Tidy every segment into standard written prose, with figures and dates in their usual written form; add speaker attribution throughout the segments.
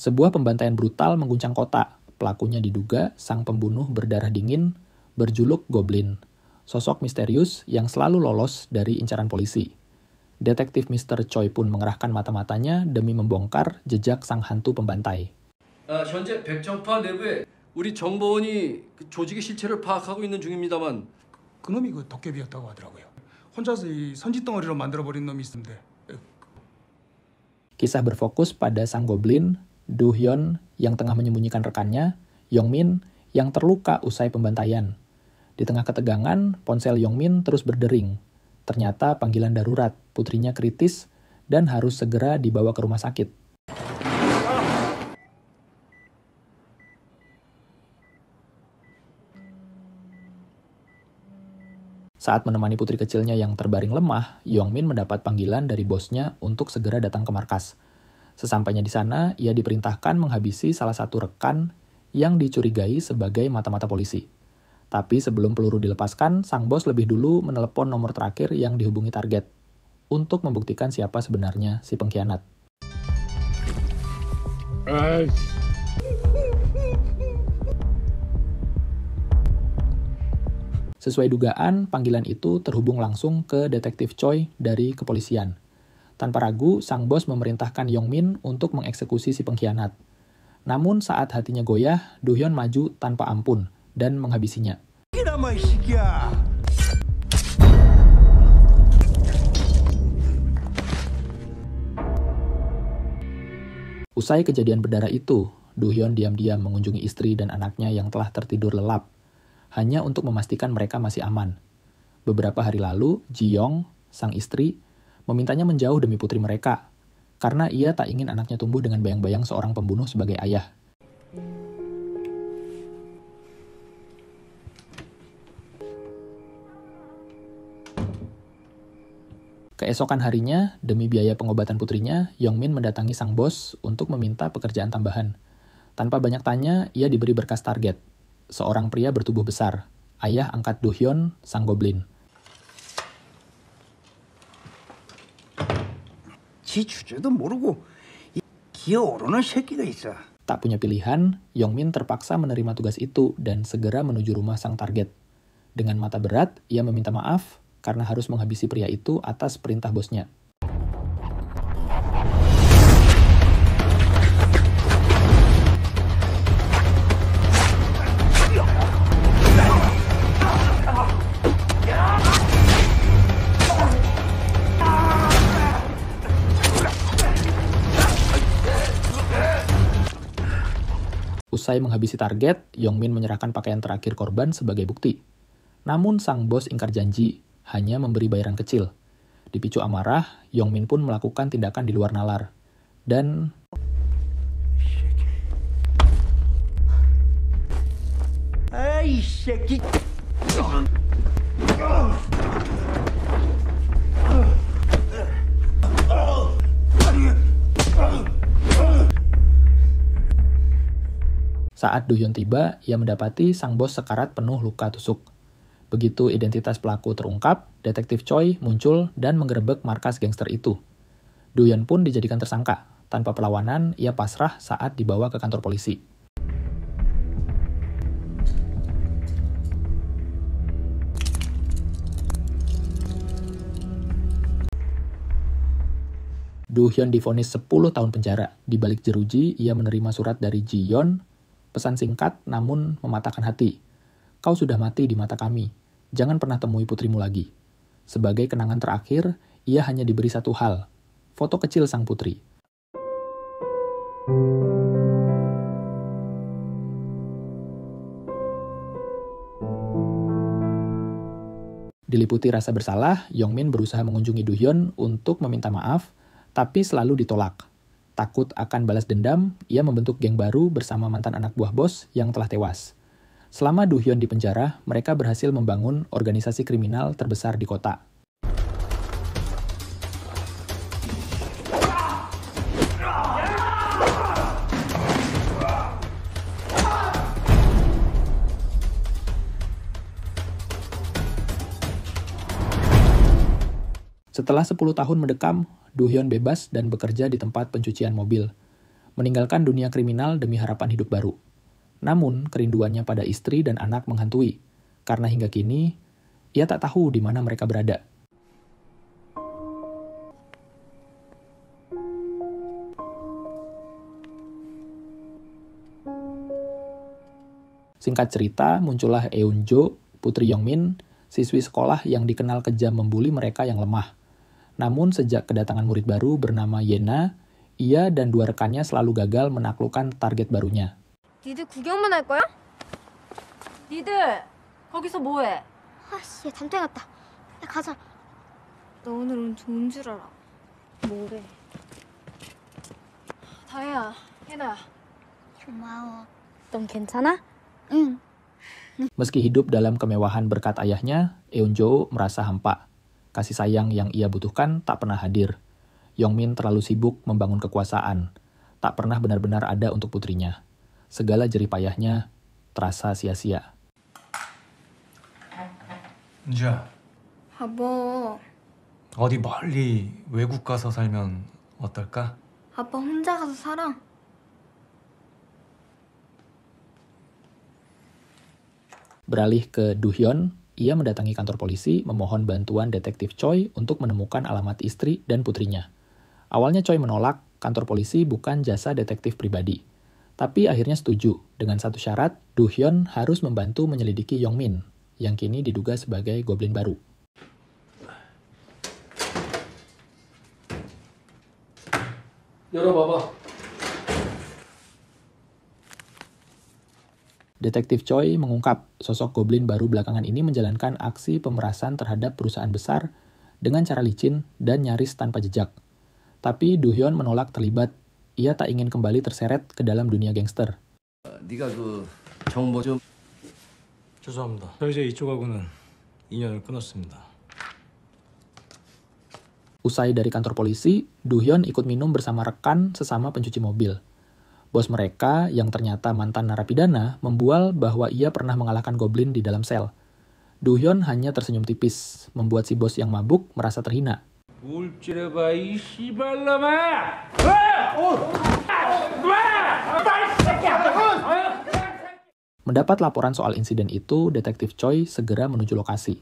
Speaker 1: Sebuah pembantaian brutal mengguncang kota. Pelakunya diduga sang pembunuh berdarah dingin, berjuluk Goblin, sosok misterius yang selalu lolos dari incaran polisi. Detektif Mr. Choi pun mengerahkan mata-matanya demi membongkar jejak sang hantu pembantai.
Speaker 2: 현재 백정파 내부에 우리 정보원이 조직의 실체를 파악하고 있는 중입니다만
Speaker 3: 그놈이 그 도깨비였다고 하더라고요. 혼자서 이 선짓덩어리로 만들어버린 놈이 있는데.
Speaker 1: Kisah berfokus pada sang Goblin, Do-hyun yang tengah menyembunyikan rekannya, Yong-min yang terluka usai pembantaian. Di tengah ketegangan, ponsel Yong-min terus berdering. Ternyata panggilan darurat, putrinya kritis dan harus segera dibawa ke rumah sakit. Saat menemani putri kecilnya yang terbaring lemah, Yong-min mendapat panggilan dari bosnya untuk segera datang ke markas. Sesampainya di sana, ia diperintahkan menghabisi salah satu rekan yang dicurigai sebagai mata-mata polisi. Tapi sebelum peluru dilepaskan, sang bos lebih dulu menelepon nomor terakhir yang dihubungi target untuk membuktikan siapa sebenarnya si pengkhianat. Sesuai dugaan, panggilan itu terhubung langsung ke Detektif Choi dari kepolisian. Tanpa ragu, sang bos memerintahkan Yong-min untuk mengeksekusi si pengkhianat. Namun saat hatinya goyah, Do-hyun maju tanpa ampun dan menghabisinya. Usai kejadian berdarah itu, Do-hyun diam-diam mengunjungi istri dan anaknya yang telah tertidur lelap, hanya untuk memastikan mereka masih aman. Beberapa hari lalu, Ji-young, sang istri, memintanya menjauh demi putri mereka, karena ia tak ingin anaknya tumbuh dengan bayang-bayang seorang pembunuh sebagai ayah. Keesokan harinya, demi biaya pengobatan putrinya, Yong-min mendatangi sang bos untuk meminta pekerjaan tambahan. Tanpa banyak tanya, ia diberi berkas target. Seorang pria bertubuh besar, ayah angkat Do-hyun, sang Goblin. Tak punya pilihan, Yong-min terpaksa menerima tugas itu dan segera menuju rumah sang target. Dengan mata berat, ia meminta maaf karena harus menghabisi pria itu atas perintah bosnya. Usai menghabisi target, Yong-min menyerahkan pakaian terakhir korban sebagai bukti. Namun sang bos ingkar janji, hanya memberi bayaran kecil. Dipicu amarah, Yong-min pun melakukan tindakan di luar nalar. Dan saat Do-hyun tiba, ia mendapati sang bos sekarat penuh luka tusuk. Begitu identitas pelaku terungkap, Detektif Choi muncul dan menggerebek markas gangster itu. Do-hyun pun dijadikan tersangka. Tanpa perlawanan, ia pasrah saat dibawa ke kantor polisi. Do-hyun divonis 10 tahun penjara. Di balik jeruji, ia menerima surat dari Ji-yeon, pesan singkat namun mematahkan hati. Kau sudah mati di mata kami. Jangan pernah temui putrimu lagi. Sebagai kenangan terakhir, ia hanya diberi satu hal. Foto kecil sang putri. Diliputi rasa bersalah, Yong-min berusaha mengunjungi Do-hyun untuk meminta maaf, tapi selalu ditolak. Takut akan balas dendam, ia membentuk geng baru bersama mantan anak buah bos yang telah tewas. Selama Do-hyun di penjara, mereka berhasil membangun organisasi kriminal terbesar di kota. Setelah 10 tahun mendekam, Do-hyun bebas dan bekerja di tempat pencucian mobil. meninggalkan dunia kriminal demi harapan hidup baru. Namun, kerinduannya pada istri dan anak menghantui, karena hingga kini, ia tak tahu di mana mereka berada. Singkat cerita, muncullah Eun-jo, putri Yongmin, siswi sekolah yang dikenal kejam membuli mereka yang lemah. Namun sejak kedatangan murid baru bernama Yena, ia dan dua rekannya selalu gagal menaklukkan target barunya.
Speaker 4: 니들 구경만 할 거야? 니들 거기서 뭐해? 아씨, 잠들 갔다. 야, 가자. 너 오늘은 좋은 줄 알아. 뭐래? 다혜야, 예나야. 고마워. 넌 괜찮아? 응.
Speaker 1: Meski hidup dalam kemewahan berkat ayahnya, Eun-jo merasa hampa. Kasih sayang yang ia butuhkan tak pernah hadir. Yongmin terlalu sibuk membangun kekuasaan, tak pernah benar-benar ada untuk putrinya. Segala jerih payahnya terasa sia-sia.
Speaker 5: 은주야,
Speaker 4: 아빠,
Speaker 5: 어디 멀리 외국 가서 살면 어떨까?
Speaker 4: 아빠 혼자 가서 살아.
Speaker 1: Beralih ke Do-hyun, ia mendatangi kantor polisi memohon bantuan detektif Choi untuk menemukan alamat istri dan putrinya. Awalnya Choi menolak, kantor polisi bukan jasa detektif pribadi. Tapi akhirnya setuju, dengan satu syarat, Do-hyun harus membantu menyelidiki Yongmin, yang kini diduga sebagai goblin baru.
Speaker 2: 열어봐봐.
Speaker 1: Detektif Choi mengungkap sosok goblin baru belakangan ini menjalankan aksi pemerasan terhadap perusahaan besar dengan cara licin dan nyaris tanpa jejak. Tapi Do-hyun menolak terlibat. Ia tak ingin kembali terseret ke dalam dunia gangster.
Speaker 2: 네가 그 정보 좀
Speaker 5: 죄송합니다. 저 이제 이쪽하고는 인연을 끊었습니다.
Speaker 1: Usai dari kantor polisi, Do-hyun ikut minum bersama rekan sesama pencuci mobil. Bos mereka, yang ternyata mantan narapidana, membual bahwa ia pernah mengalahkan goblin di dalam sel. Do-hyun hanya tersenyum tipis, membuat si bos yang mabuk merasa terhina.
Speaker 6: 울지레봐 이 씨발놈아!
Speaker 1: Mendapat laporan soal insiden itu, detektif Choi segera menuju lokasi.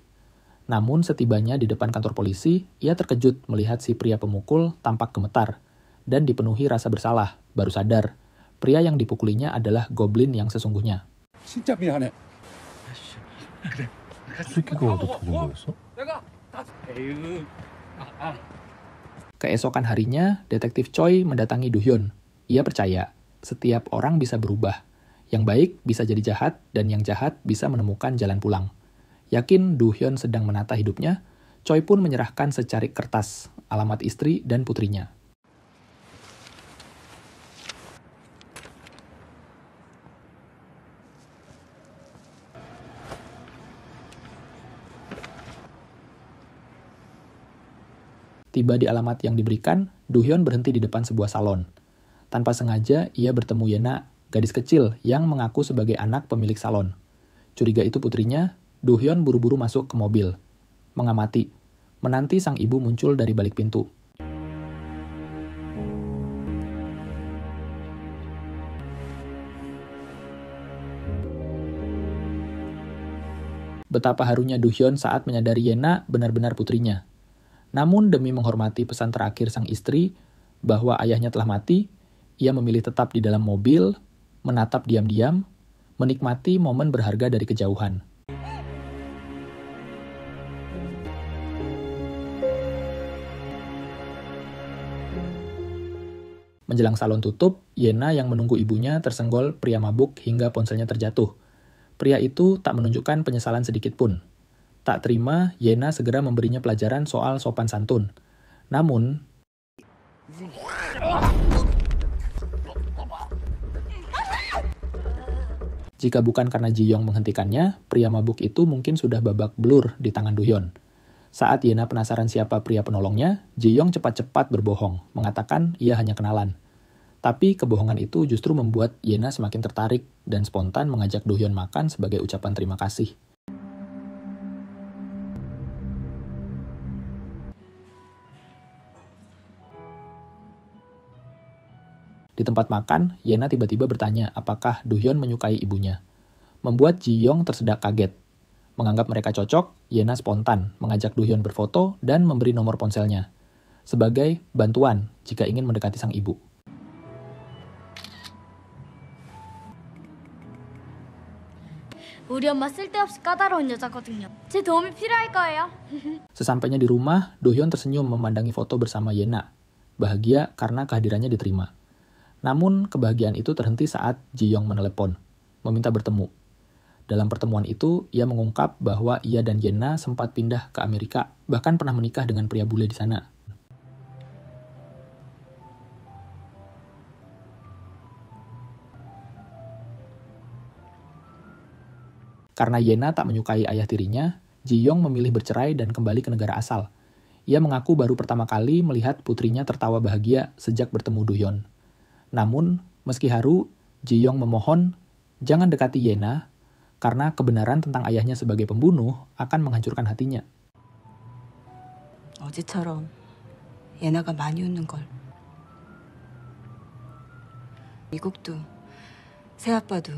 Speaker 1: Namun setibanya di depan kantor polisi, ia terkejut melihat si pria pemukul tampak gemetar dan dipenuhi rasa bersalah, baru sadar pria yang dipukulinya adalah goblin yang sesungguhnya.
Speaker 6: 진짜 미안해.
Speaker 5: 새끼가 어디 보는 거였어?
Speaker 6: 에휴.
Speaker 1: Keesokan harinya, detektif Choi mendatangi Do-hyun. Ia percaya, setiap orang bisa berubah. Yang baik bisa jadi jahat, dan yang jahat bisa menemukan jalan pulang. Yakin Do-hyun sedang menata hidupnya, Choi pun menyerahkan secarik kertas, alamat istri dan putrinya. Tiba di alamat yang diberikan, Do-hyun berhenti di depan sebuah salon. Tanpa sengaja, ia bertemu Yena, gadis kecil yang mengaku sebagai anak pemilik salon. Curiga itu putrinya, Do-hyun buru-buru masuk ke mobil. Mengamati, menanti sang ibu muncul dari balik pintu. Betapa harunya Do-hyun saat menyadari Yena benar-benar putrinya. Namun demi menghormati pesan terakhir sang istri bahwa ayahnya telah mati, ia memilih tetap di dalam mobil, menatap diam-diam, menikmati momen berharga dari kejauhan. Menjelang salon tutup, Yena yang menunggu ibunya tersenggol pria mabuk hingga ponselnya terjatuh. Pria itu tak menunjukkan penyesalan sedikit pun. Tak terima, Yena segera memberinya pelajaran soal sopan santun. Namun, jika bukan karena Ji-young menghentikannya, pria mabuk itu mungkin sudah babak belur di tangan Do-hyun. Saat Yena penasaran siapa pria penolongnya, Ji-young cepat-cepat berbohong, mengatakan ia hanya kenalan. Tapi kebohongan itu justru membuat Yena semakin tertarik dan spontan mengajak Do-hyun makan sebagai ucapan terima kasih. Di tempat makan, Yena tiba-tiba bertanya apakah Do-hyun menyukai ibunya. Membuat Ji-young tersedak kaget. Menganggap mereka cocok, Yena spontan mengajak Do-hyun berfoto dan memberi nomor ponselnya sebagai bantuan jika ingin mendekati sang ibu.
Speaker 4: 우리 엄마 쓸데없이 까다로운 여자거든요. 제 도움이 필요할 거예요.
Speaker 1: Sesampainya di rumah, Do-hyun tersenyum memandangi foto bersama Yena. Bahagia karena kehadirannya diterima. Namun, kebahagiaan itu terhenti saat Ji-young menelepon, meminta bertemu. Dalam pertemuan itu, ia mengungkap bahwa ia dan Yena sempat pindah ke Amerika, bahkan pernah menikah dengan pria bule di sana. Karena Yena tak menyukai ayah tirinya, Ji-young memilih bercerai dan kembali ke negara asal. Ia mengaku baru pertama kali melihat putrinya tertawa bahagia sejak bertemu Do-hyun. Namun, meski haru, Ji-young memohon jangan dekati Yena karena kebenaran tentang ayahnya sebagai pembunuh akan menghancurkan hatinya.
Speaker 7: 어제처럼 예나가 많이 웃는 걸. 미국도 새아빠도.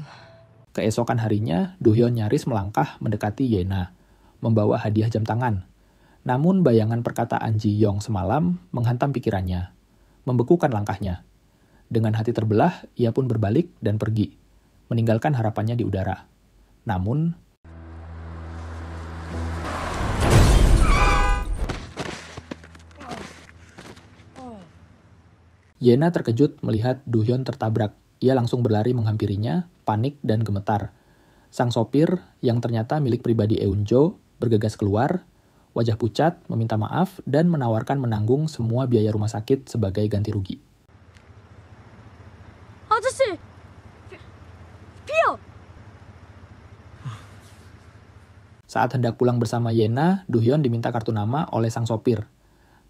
Speaker 1: Keesokan harinya, Do-hyun nyaris melangkah mendekati Yena, membawa hadiah jam tangan. Namun bayangan perkataan Ji-young semalam menghantam pikirannya, membekukan langkahnya. Dengan hati terbelah, ia pun berbalik dan pergi, meninggalkan harapannya di udara. Namun, Yena terkejut melihat Do-hyun tertabrak. Ia langsung berlari menghampirinya, panik dan gemetar. Sang sopir, yang ternyata milik pribadi Eun-jo, bergegas keluar, wajah pucat, meminta maaf, dan menawarkan menanggung semua biaya rumah sakit sebagai ganti rugi.
Speaker 4: 아저씨! 비요!
Speaker 1: Saat hendak pulang bersama Yena, Do-hyun diminta kartu nama oleh sang sopir.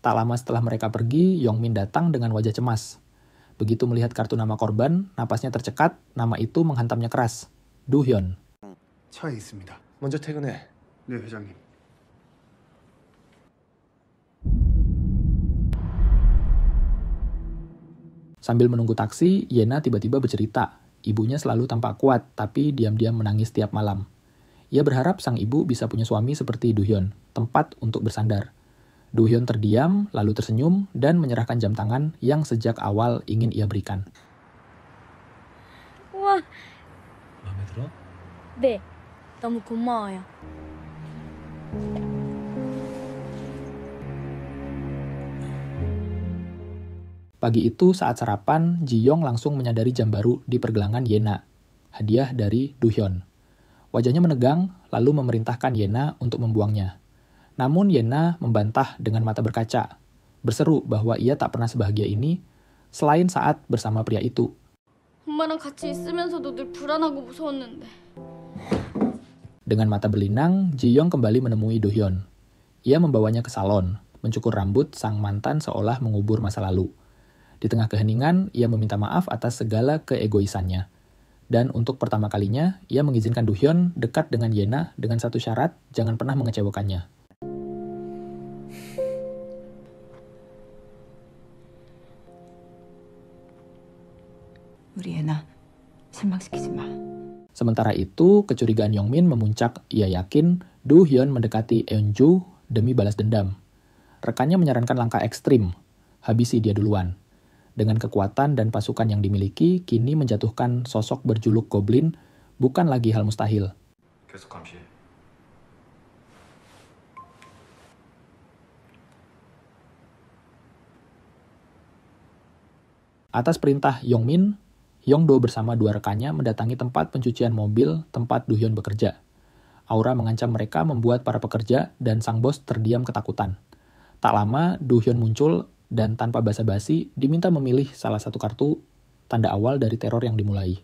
Speaker 1: Tak lama setelah mereka pergi, Yong-min datang dengan wajah cemas. Begitu melihat kartu nama korban, napasnya tercekat, nama itu menghantamnya keras. Do-hyun.
Speaker 3: 차에 있습니다.
Speaker 5: 먼저 퇴근해.
Speaker 3: 네, 회장님.
Speaker 1: Sambil menunggu taksi, Yena tiba-tiba bercerita. Ibunya selalu tampak kuat, tapi diam-diam menangis tiap malam. Ia berharap sang ibu bisa punya suami seperti Do-hyun, tempat untuk bersandar. Do-hyun terdiam, lalu tersenyum, dan menyerahkan jam tangan yang sejak awal ingin ia berikan.
Speaker 4: 우와,
Speaker 5: 마음에 들어?
Speaker 4: 네. 너무 고마워요.
Speaker 1: Pagi itu saat sarapan, Ji-young langsung menyadari jam baru di pergelangan Yena. Hadiah dari Do-hyun. Wajahnya menegang, lalu memerintahkan Yena untuk membuangnya. Namun Yena membantah dengan mata berkaca, berseru bahwa ia tak pernah sebahagia ini selain saat bersama pria itu.
Speaker 4: 엄마랑 같이 있으면서도 늘 불안하고 무서웠는데.
Speaker 1: Dengan mata berlinang, Ji-young kembali menemui Do-hyun. Ia membawanya ke salon, mencukur rambut sang mantan seolah mengubur masa lalu. Di tengah keheningan, ia meminta maaf atas segala keegoisannya. Dan untuk pertama kalinya, ia mengizinkan Do-hyun dekat dengan Yena dengan satu syarat, jangan pernah mengecewakannya.
Speaker 7: 우리 예나 실망시키지 마.
Speaker 1: Sementara itu, kecurigaan Yong-min memuncak. Ia yakin Do-hyun mendekati Eun-jo demi balas dendam. Rekannya menyarankan langkah ekstrim, habisi dia duluan. Dengan kekuatan dan pasukan yang dimiliki, kini menjatuhkan sosok berjuluk Goblin bukan lagi hal mustahil.
Speaker 5: 계속 감시해.
Speaker 1: Atas perintah Yong-min, Yong-do bersama dua rekannya mendatangi tempat pencucian mobil tempat Do-hyun bekerja. Aura mengancam mereka membuat para pekerja dan sang bos terdiam ketakutan. Tak lama, Do-hyun muncul dan tanpa basa-basi diminta memilih salah satu kartu tanda awal dari teror yang dimulai.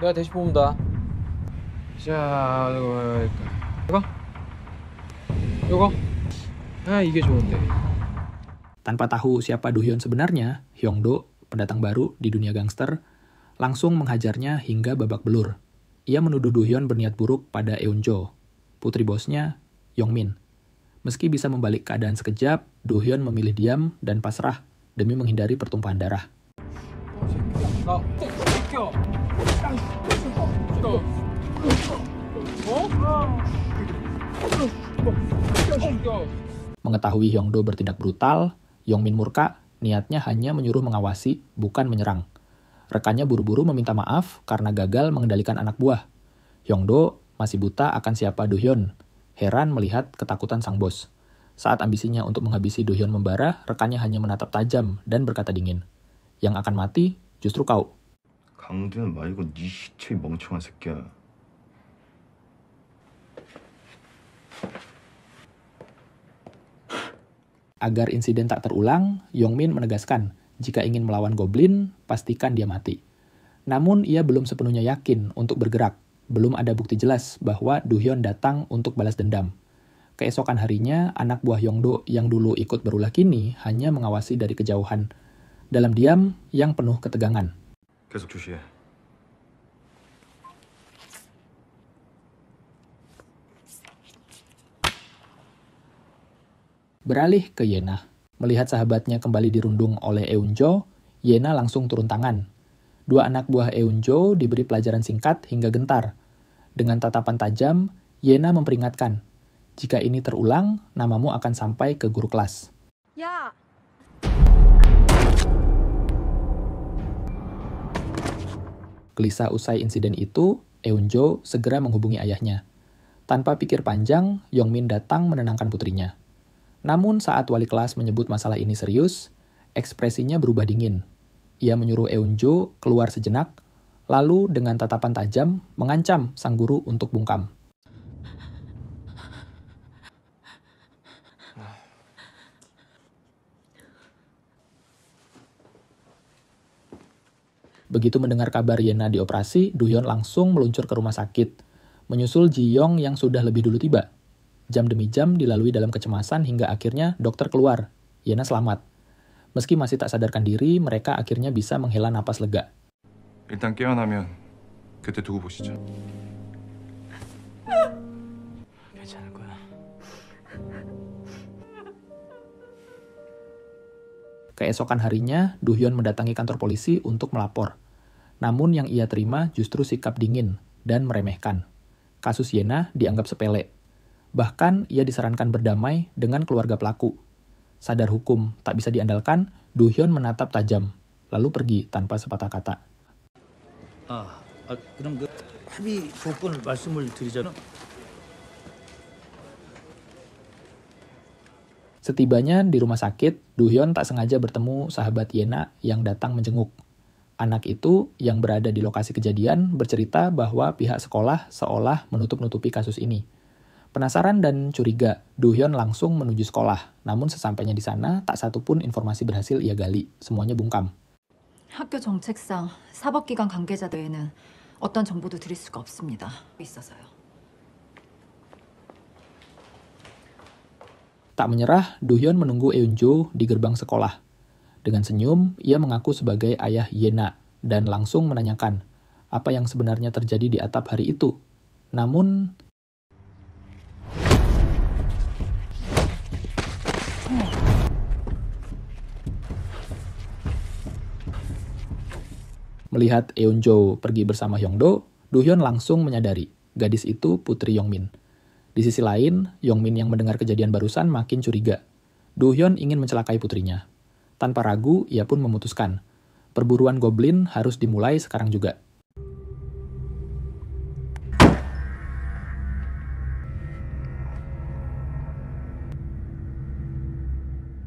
Speaker 6: 내가 대신 뽑는다. 자, 이거? 이게 좋은데.
Speaker 1: Tanpa tahu siapa Do-hyun sebenarnya, Hyung-do, pendatang baru di dunia gangster, langsung menghajarnya hingga babak belur. Ia menuduh Do-hyun berniat buruk pada Eun-jo, putri bosnya, Yong-min. Meski bisa membalik keadaan sekejap, Do-hyun memilih diam dan pasrah demi menghindari pertumpahan darah.
Speaker 6: 나꼭 비켜.
Speaker 1: Mengetahui Hyongdo bertindak brutal, Yongmin murka, niatnya hanya menyuruh mengawasi, bukan menyerang. Rekannya buru-buru meminta maaf karena gagal mengendalikan anak buah. Hyongdo masih buta akan siapa Do-hyun. Heran melihat ketakutan sang bos. Saat ambisinya untuk menghabisi Do-hyun membara, rekannya hanya menatap tajam dan berkata dingin. Yang akan mati justru kau.
Speaker 8: 강도현 말고 네 시체 멍청한 새끼야.
Speaker 1: Agar insiden tak terulang, Yongmin menegaskan, jika ingin melawan goblin, pastikan dia mati. Namun ia belum sepenuhnya yakin untuk bergerak. Belum ada bukti jelas bahwa Do-hyun datang untuk balas dendam. Keesokan harinya, anak buah Yongdo yang dulu ikut berulah kini hanya mengawasi dari kejauhan. Dalam diam yang penuh ketegangan.
Speaker 8: 계속 주시해.
Speaker 1: Beralih ke Yena. Melihat sahabatnya kembali dirundung oleh Eunjo, Yena langsung turun tangan. Dua anak buah Eunjo diberi pelajaran singkat hingga gentar. Dengan tatapan tajam, Yena memperingatkan, jika ini terulang, namamu akan sampai ke guru kelas.
Speaker 4: 야!
Speaker 1: Gelisah usai insiden itu, Eunjo segera menghubungi ayahnya. Tanpa pikir panjang, Yongmin datang menenangkan putrinya. Namun saat wali kelas menyebut masalah ini serius, ekspresinya berubah dingin. Ia menyuruh Eunjo keluar sejenak, lalu dengan tatapan tajam mengancam sang guru untuk bungkam. Begitu mendengar kabar Yena dioperasi, Do-hyun langsung meluncur ke rumah sakit, menyusul Ji-young yang sudah lebih dulu tiba. Jam demi jam dilalui dalam kecemasan hingga akhirnya dokter keluar. Yena selamat. Meski masih tak sadarkan diri, mereka akhirnya bisa menghela napas lega.
Speaker 8: 일단 깨어나면 그때 두고 보시죠.
Speaker 5: 괜찮을 거야.
Speaker 1: Keesokan harinya, Do-hyun mendatangi kantor polisi untuk melapor. Namun yang ia terima justru sikap dingin dan meremehkan. Kasus Yena dianggap sepele. Bahkan ia disarankan berdamai dengan keluarga pelaku. Sadar hukum tak bisa diandalkan, Do-hyun menatap tajam, lalu pergi tanpa sepatah kata.
Speaker 9: 그럼 그 합의 조건을 말씀을 드리자면
Speaker 1: Setibanya di rumah sakit, Do-hyun tak sengaja bertemu sahabat Yena yang datang menjenguk. Anak itu yang berada di lokasi kejadian bercerita bahwa pihak sekolah seolah menutup-nutupi kasus ini. Penasaran dan curiga, Do-hyun langsung menuju sekolah. Namun sesampainya di sana, tak satupun informasi berhasil ia gali. Semuanya bungkam.
Speaker 10: 학교 정책상 사법기관 관계자 외에는 어떤 정보도 드릴 수가 없습니다. 있어서요.
Speaker 1: Tak menyerah, Do-hyun menunggu Eunjo di gerbang sekolah. Dengan senyum, ia mengaku sebagai ayah Yena dan langsung menanyakan apa yang sebenarnya terjadi di atap hari itu. Namun, melihat Eunjo pergi bersama Hyongdo, Do-hyun langsung menyadari gadis itu putri Yongmin. Di sisi lain, Yongmin yang mendengar kejadian barusan makin curiga. Do-hyun ingin mencelakai putrinya. Tanpa ragu, ia pun memutuskan. Perburuan goblin harus dimulai sekarang juga.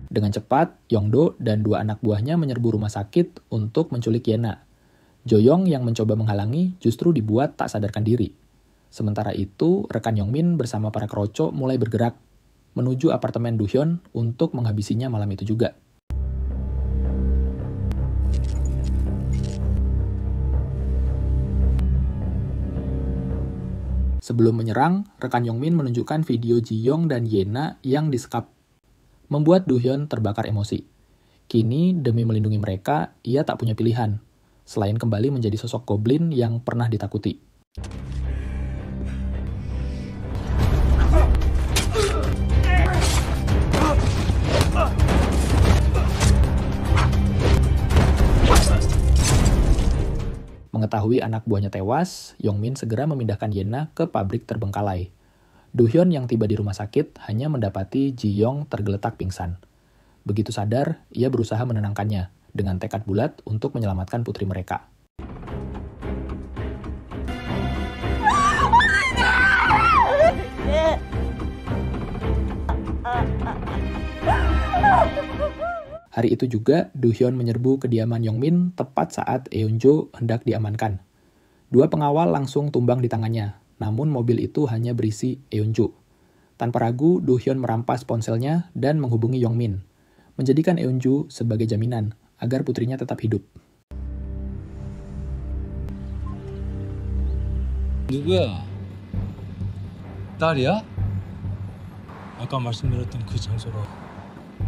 Speaker 1: Dengan cepat, Yongdo dan dua anak buahnya menyerbu rumah sakit untuk menculik Yena. Jo-young yang mencoba menghalangi justru dibuat tak sadarkan diri. Sementara itu, rekan Yongmin bersama para keroco mulai bergerak menuju apartemen Do-hyun untuk menghabisinya malam itu juga. Sebelum menyerang, rekan Yongmin menunjukkan video Ji-young dan Yena yang disekap, membuat Do-hyun terbakar emosi. Kini, demi melindungi mereka, ia tak punya pilihan, selain kembali menjadi sosok goblin yang pernah ditakuti. Mengetahui anak buahnya tewas, Yongmin segera memindahkan Yena ke pabrik terbengkalai. Do-hyun yang tiba di rumah sakit hanya mendapati Ji-young tergeletak pingsan. Begitu sadar, ia berusaha menenangkannya dengan tekad bulat untuk menyelamatkan putri mereka. Hari itu juga, Do-hyun menyerbu kediaman Yongmin tepat saat Eun-jo hendak diamankan. Dua pengawal langsung tumbang di tangannya, namun mobil itu hanya berisi Eun-jo. Tanpa ragu, Do-hyun merampas ponselnya dan menghubungi Yongmin, menjadikan Eun-jo sebagai jaminan agar putrinya tetap hidup.
Speaker 11: 누구야? 딸이야? 아까 말씀드렸던 그 장소로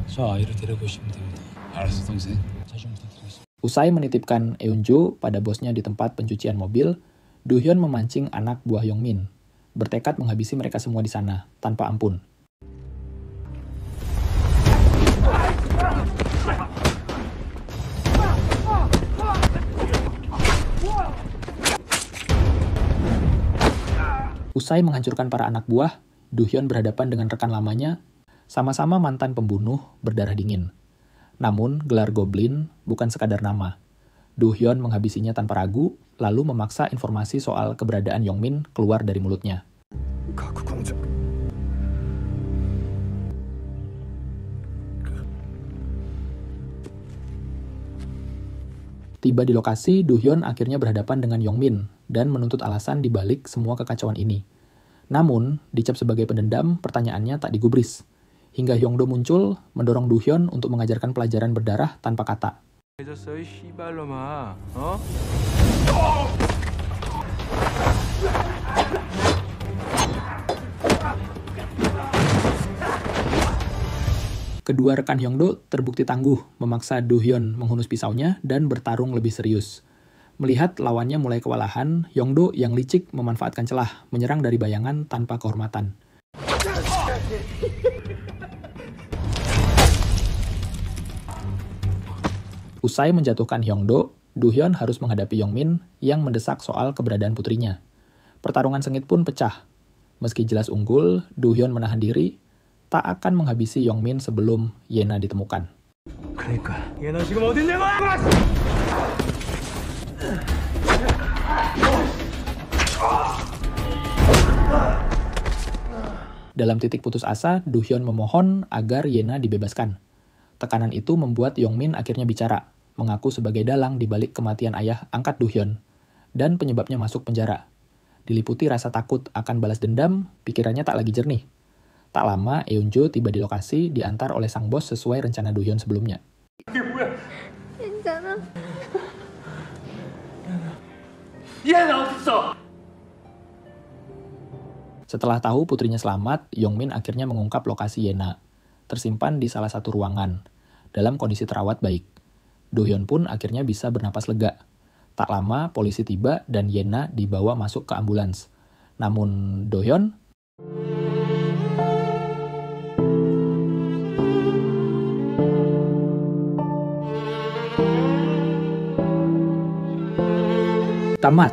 Speaker 11: 저 아이를 데려오시면 됩니다. 알았어, 동생. 자주 부탁드리겠습니다.
Speaker 1: Usai menitipkan Eun-jo pada bosnya di tempat pencucian mobil, Do-hyun memancing anak buah Yongmin, bertekad menghabisi mereka semua di sana, tanpa ampun. Usai menghancurkan para anak buah, Do-hyun berhadapan dengan rekan lamanya, sama-sama mantan pembunuh berdarah dingin. Namun, gelar Goblin bukan sekadar nama. Do-hyun menghabisinya tanpa ragu, lalu memaksa informasi soal keberadaan Yongmin keluar dari mulutnya. Tiba di lokasi, Do-hyun akhirnya berhadapan dengan Yongmin dan menuntut alasan di balik semua kekacauan ini. Namun, dicap sebagai pendendam, pertanyaannya tak digubris. Hingga Hyung-do muncul, mendorong Do-hyun untuk mengajarkan pelajaran berdarah tanpa kata. Kedua rekan Hyung-do terbukti tangguh memaksa Do-hyun menghunus pisaunya dan bertarung lebih serius. Melihat lawannya mulai kewalahan, Hyung-do yang licik memanfaatkan celah, menyerang dari bayangan tanpa kehormatan. Usai menjatuhkan Hyung-do, Do-hyun harus menghadapi Yongmin yang mendesak soal keberadaan putrinya. Pertarungan sengit pun pecah. Meski jelas unggul, Do-hyun menahan diri, tak akan menghabisi Yongmin sebelum Yena ditemukan. Dalam titik putus asa, Do-hyun memohon agar Yena dibebaskan. Tekanan itu membuat Yongmin akhirnya bicara, mengaku sebagai dalang di balik kematian ayah angkat Do-hyun, dan penyebabnya masuk penjara. Diliputi rasa takut akan balas dendam, pikirannya tak lagi jernih. Tak lama, Eun-jo tiba di lokasi diantar oleh sang bos sesuai rencana Do-hyun sebelumnya.
Speaker 4: 괜찮아.
Speaker 1: Setelah tahu putrinya selamat, Yongmin akhirnya mengungkap lokasi Yena, tersimpan di salah satu ruangan, dalam kondisi terawat baik. Do-hyun pun akhirnya bisa bernapas lega. Tak lama, polisi tiba dan Yena dibawa masuk ke ambulans. Namun, Do-hyun tamat.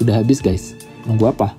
Speaker 1: Sudah habis guys, nunggu apa?